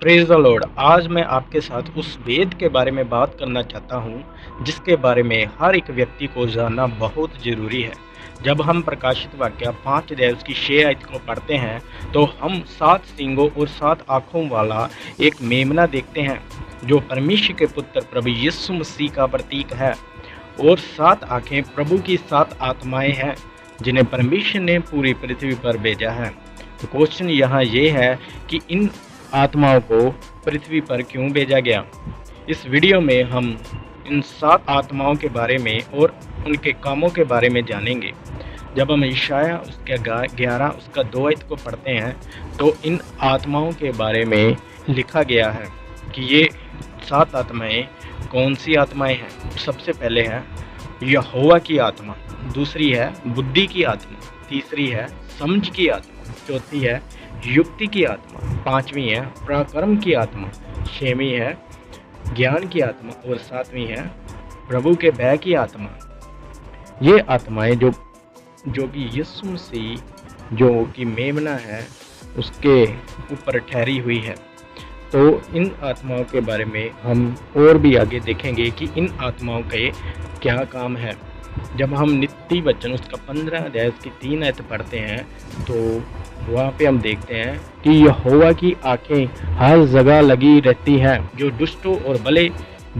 Praise the Lord. आज मैं आपके साथ उस वेद के बारे में बात करना चाहता हूँ जिसके बारे में हर एक व्यक्ति को जानना बहुत ज़रूरी है। जब हम प्रकाशित वाक्य 5 अध्याय उसकी 6 आयत को पढ़ते हैं तो हम 7 सींगों और 7 आँखों वाला एक मेमना देखते हैं जो परमेश्वर के पुत्र प्रभु यीशु मसीह का प्रतीक है। और 7 आँखें प्रभु की 7 आत्माएं हैं जिन्हें परमेश्वर ने पूरी पृथ्वी पर भेजा है। तो क्वेश्चन यहाँ ये है कि इन आत्माओं को पृथ्वी पर क्यों भेजा गया। इस वीडियो में हम इन 7 आत्माओं के बारे में और उनके कामों के बारे में जानेंगे। जब हम यशायाह उसके 11 उसका 2 आयत को पढ़ते हैं तो इन आत्माओं के बारे में लिखा गया है कि ये 7 आत्माएं कौन सी आत्माएं हैं। सबसे पहले है यहोवा की आत्मा, दूसरी है बुद्धि की आत्मा, तीसरी है समझ की आत्मा, चौथी है युक्ति की आत्मा, पांचवी है पराक्रम की आत्मा, छठवीं है ज्ञान की आत्मा और सातवीं है प्रभु के भय की आत्मा। ये आत्माएं जो कि यीशु मसीह जो कि मेमना है उसके ऊपर ठहरी हुई है। तो इन आत्माओं के बारे में हम और भी आगे देखेंगे कि इन आत्माओं के क्या काम है। जब हम नीति वचन उसका 15 अध्याय की 3 आयत पढ़ते हैं तो वहाँ पे हम देखते हैं कि यहोवा की आंखें हर जगह लगी रहती हैं जो दुष्टों और भले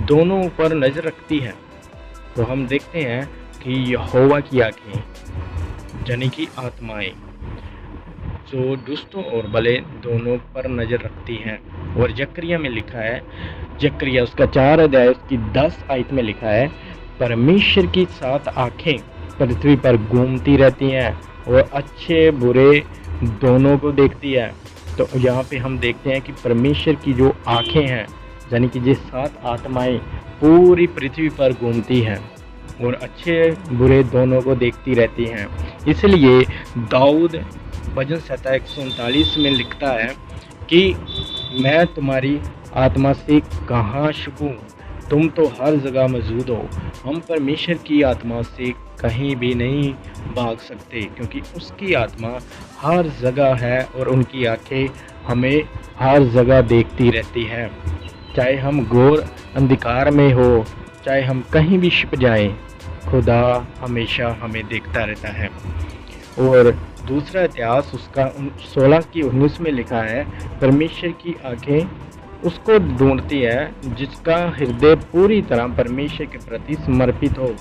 दोनों पर नजर रखती है। तो हम देखते हैं कि यहोवा की आंखें यानी कि आत्माएं जो दुष्टों और भले दोनों पर नजर रखती हैं। और जकरिया में लिखा है, जकरिया उसका 4 अध्याय उसकी 10 आयत में लिखा है, परमेश्वर की 7 आँखें पृथ्वी पर घूमती रहती हैं और अच्छे बुरे दोनों को देखती है। तो यहाँ पे हम देखते हैं कि परमेश्वर की जो आँखें हैं यानी कि ये 7 आत्माएं पूरी पृथ्वी पर घूमती हैं और अच्छे बुरे दोनों को देखती रहती हैं। इसलिए दाऊद भजन संहिता 139 में लिखता है कि मैं तुम्हारी आत्मा से कहाँ छुपूं, तुम तो हर जगह मौजूद हो। हम परमेश्वर की आत्मा से कहीं भी नहीं भाग सकते क्योंकि उसकी आत्मा हर जगह है और उनकी आंखें हमें हर जगह देखती रहती हैं। चाहे हम घोर अंधकार में हो, चाहे हम कहीं भी छिप जाएं, खुदा हमेशा हमें देखता रहता है। और दूसरा इतिहास उसका 16 की 19 में लिखा है, परमेश्वर की आंखें उसको ढूंढती है जिसका हृदय पूरी तरह परमेश्वर के प्रति समर्पित हो।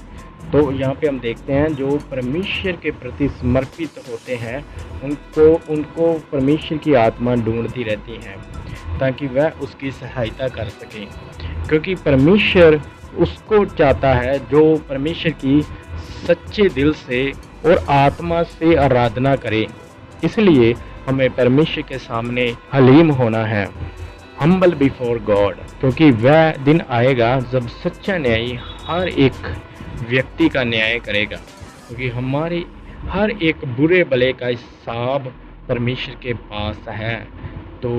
तो यहाँ पे हम देखते हैं जो परमेश्वर के प्रति समर्पित होते हैं उनको परमेश्वर की आत्मा ढूंढती रहती है ताकि वह उसकी सहायता कर सके, क्योंकि परमेश्वर उसको चाहता है जो परमेश्वर की सच्चे दिल से और आत्मा से आराधना करे। इसलिए हमें परमेश्वर के सामने हलीम होना है, हम्बल बिफोर गॉड, क्योंकि वह दिन आएगा जब सच्चा न्यायी हर एक व्यक्ति का न्याय करेगा। क्योंकि हमारे हर एक बुरे भले का हिसाब परमेश्वर के पास है। तो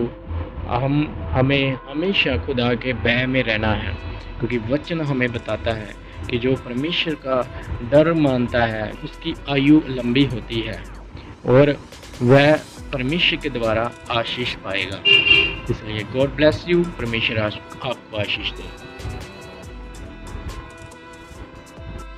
हमें हमेशा खुदा के भय में रहना है, क्योंकि वचन हमें बताता है कि जो परमेश्वर का डर मानता है उसकी आयु लंबी होती है और वह परमेश्वर के द्वारा आशीष पाएगा। इसलिए गॉड ब्लेस यू, परमेश्वर आपको आशीष दे।